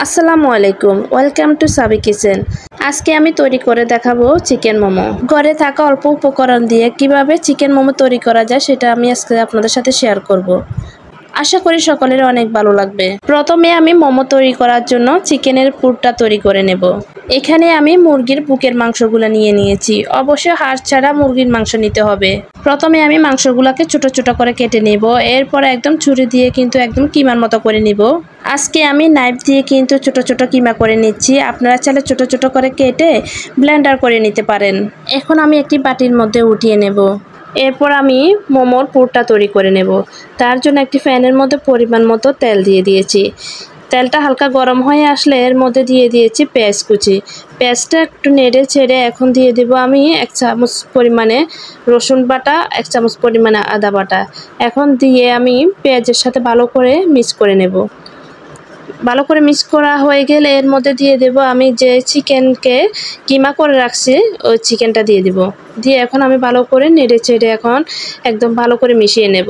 আসসালামু আলাইকুম, welcome to সাবি কিচেন। আজকে আমি তৈরি করে দেখাবো চিকেন মোমো। ঘরে থাকা অল্প উপকরণ দিয়ে কিভাবে চিকেন মোমো তৈরি করা যায় সেটা আমি আজকে আপনাদের সাথে শেয়ার করব। আশা করি সকলের অনেক ভালো লাগবে। প্রথমে আমি মোমো তৈরি করার জন্য চিকেনের পুরটা তৈরি করে নেব। এখানে আমি মুরগির বুকের মাংসগুলো নিয়ে নিয়েছি। অবশ্যই হাড় ছাড়া মুরগির মাংস নিতে হবে। প্রথমে আমি মাংসগুলোকে ছোট ছোট করে কেটে নেব। এরপর একদম ছুরি দিয়ে কিন্তু একদম কিমার মতো করে নিব। আজকে আমি নাইফ দিয়ে কিন্তু ছোট ছোট কিমা করে নিচ্ছি। আপনারা চাইলে ছোট ছোট করে কেটে ব্লেন্ডার করে নিতে পারেন। এখন আমি একটি বাটির মধ্যে উঠিয়ে নেব। এরপর আমি মোমোর পুরটা তৈরি করে নেব। তার জন্য একটি প্যানের মধ্যে পরিমাণ মতো তেল দিয়ে দিয়েছি। তেলটা হালকা গরম হয়ে আসলে এর মধ্যে দিয়ে দিয়েছি পেঁয়াজ কুচি। পেঁয়াজটা একটু নেড়ে ছেড়ে এখন দিয়ে দেব আমি 1 চামচ পরিমাণে রসুন বাটা, 1 চামচ পরিমাণে আদা বাটা। এখন দিয়ে আমি পেঁয়াজের সাথে ভালো করে মিক্স করে নেব। ভালো করে মিক্স করা হয়ে গেলে এর মধ্যে দিয়ে দেব আমি যে চিকেনকে কিমা করে রাখছি ওই চিকেনটা দিয়ে দেব। দিয়ে এখন আমি ভালো করে নেড়ে চেড়ে এখন একদম ভালো করে মিশিয়ে নেব।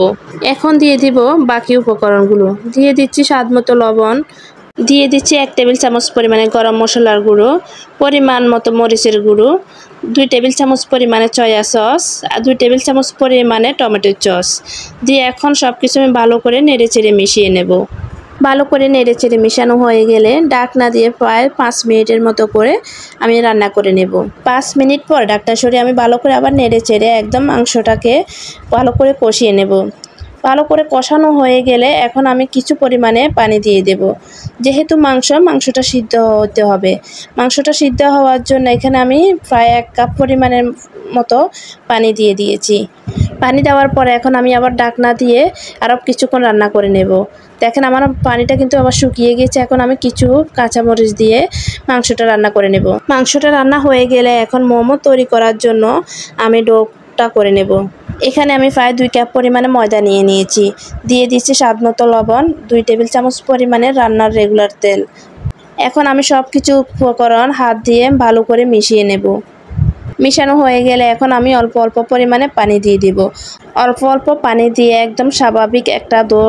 এখন দিয়ে দিব বাকি উপকরণগুলো। দিয়ে দিচ্ছি স্বাদ মতো লবণ, দিয়ে দিচ্ছি 1 টেবিল চামচ পরিমাণে গরম মশলার গুঁড়ো, পরিমাণ মতো মরিচের গুঁড়ো, 2 টেবিল চামচ পরিমাণে সয়া সস আর 2 টেবিল চামচ পরিমাণে টমেটোর সস দিয়ে এখন সব কিছু আমি ভালো করে নেড়ে চেড়ে মিশিয়ে নেব। ভালো করে নেড়ে চেড়ে মেশানো হয়ে গেলে ঢাকনা দিয়ে প্রায় 5 মিনিটের মতো করে আমি রান্না করে নেব। 5 মিনিট পর ঢাকনা সরিয়ে আমি ভালো করে আবার নেড়ে চেড়ে একদম মাংসটাকে ভালো করে কষিয়ে নেব। ভালো করে কষানো হয়ে গেলে এখন আমি কিছু পরিমাণে পানি দিয়ে দেব। যেহেতু মাংসটা সিদ্ধ হতে হবে, মাংসটা সিদ্ধ হওয়ার জন্য এখানে আমি প্রায় 1 কাপ পরিমাণের মতো পানি দিয়ে দিয়েছি। পানি দেওয়ার পরে এখন আমি আবার ঢাকনা দিয়ে আরও কিছুক্ষণ রান্না করে নেব। দেখেন আমার পানিটা কিন্তু আবার শুকিয়ে গেছে। এখন আমি কিছু কাঁচামরিচ দিয়ে মাংসটা রান্না করে নেব। মাংসটা রান্না হয়ে গেলে এখন মোমো তৈরি করার জন্য আমি ডোটা করে নেব। এখানে আমি প্রায় 2 কাপ পরিমাণে ময়দা নিয়ে নিয়েছি। দিয়ে দিচ্ছি স্বাদ মতো লবণ, 2 টেবিল চামচ পরিমাণে রান্নার রেগুলার তেল। এখন আমি সব কিছু উপকরণ হাত দিয়ে ভালো করে মিশিয়ে নেব। মিশানো হয়ে গেলে এখন আমি অল্প অল্প পরিমাণে পানি দিয়ে দিব। অল্প অল্প পানি দিয়ে একদম স্বাভাবিক একটা ডো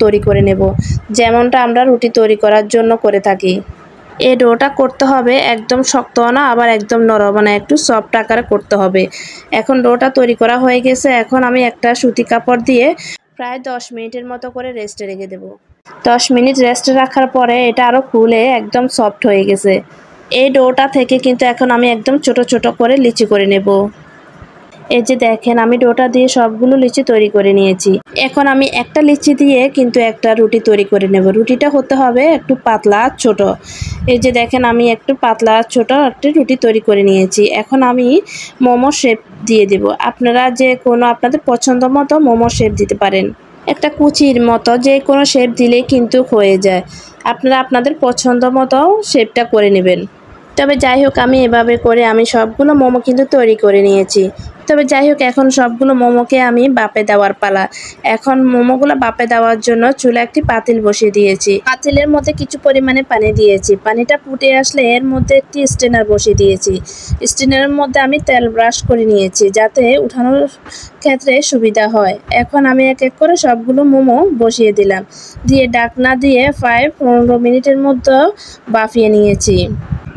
তৈরি করে নেব, যেমনটা আমরা রুটি তৈরি করার জন্য করে থাকি। এই ডোটা করতে হবে একদম শক্ত না, আবার একদম নরম না, একটু সফট আকারে করতে হবে। এখন ডোটা তৈরি করা হয়ে গেছে। এখন আমি একটা সুতি কাপড় দিয়ে প্রায় 10 মিনিটের মতো করে রেস্টে রেখে দেব। 10 মিনিট রেস্টে রাখার পরে এটা আরও ফুলে একদম সফট হয়ে গেছে। এই ডোটা থেকে কিন্তু এখন আমি একদম ছোট ছোট করে লিচি করে নেব। এই যে দেখেন আমি ডোটা দিয়ে সবগুলো লিচি তৈরি করে নিয়েছি। এখন আমি একটা লিচি দিয়ে কিন্তু একটা রুটি তৈরি করে নেব। রুটিটা হতে হবে একটু পাতলা ছোট। এই যে দেখেন আমি একটু পাতলা ছোট একটা রুটি তৈরি করে নিয়েছি। এখন আমি মোমো শেপ দিয়ে দেব। আপনারা যে কোনো আপনাদের পছন্দ মতো মোমো শেপ দিতে পারেন। একটা কুচির মতো যে কোনো শেপ দিলেই কিন্তু হয়ে যায়। আপনারা আপনাদের পছন্দ মতো শেপটা করে নেবেন। তবে যাই হোক আমি এভাবে করে আমি সবগুলো মোমো কিন্তু তৈরি করে নিয়েছি। তবে যাই হোক এখন সবগুলো মোমোকে আমি বাপে দেওয়ার পালা। এখন মোমোগুলো বাপে দেওয়ার জন্য চুলা একটি পাতিল বসিয়ে দিয়েছি। পাতিলের মধ্যে কিছু পরিমাণে পানি দিয়েছি। পানিটা ফুটে আসলে এর মধ্যে একটি স্ট্রেনার বসিয়ে দিয়েছি। স্ট্রেনারের মধ্যে আমি তেল ব্রাশ করে নিয়েছি যাতে উঠানোর ক্ষেত্রে সুবিধা হয়। এখন আমি এক এক করে সবগুলো মোমো বসিয়ে দিলাম। দিয়ে ঢাকনা দিয়ে প্রায় 15 মিনিটের মধ্যে বাফিয়ে নিয়েছি।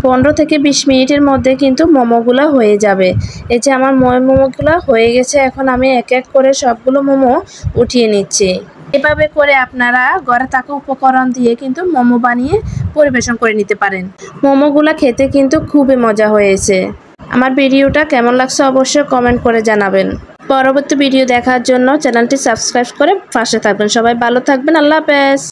15 থেকে 20 মিনিটের মধ্যে কিন্তু মোমোগুলো হয়ে যাবে। এই যে আমার মোমোগুলো হয়ে গেছে। এখন আমি এক এক করে সবগুলো মোমো উঠিয়ে নিচ্ছি। এভাবে করে আপনারা ঘরে থাকা উপকরণ দিয়ে কিন্তু মোমো বানিয়ে পরিবেশন করে নিতে পারেন। মোমোগুলো খেতে কিন্তু খুবই মজা হয়েছে। আমার ভিডিওটা কেমন লাগছে অবশ্যই কমেন্ট করে জানাবেন। পরবর্তী ভিডিও দেখার জন্য চ্যানেলটি সাবস্ক্রাইব করে পাশে থাকবেন। সবাই ভালো থাকবেন। আল্লাহ হাফেজ।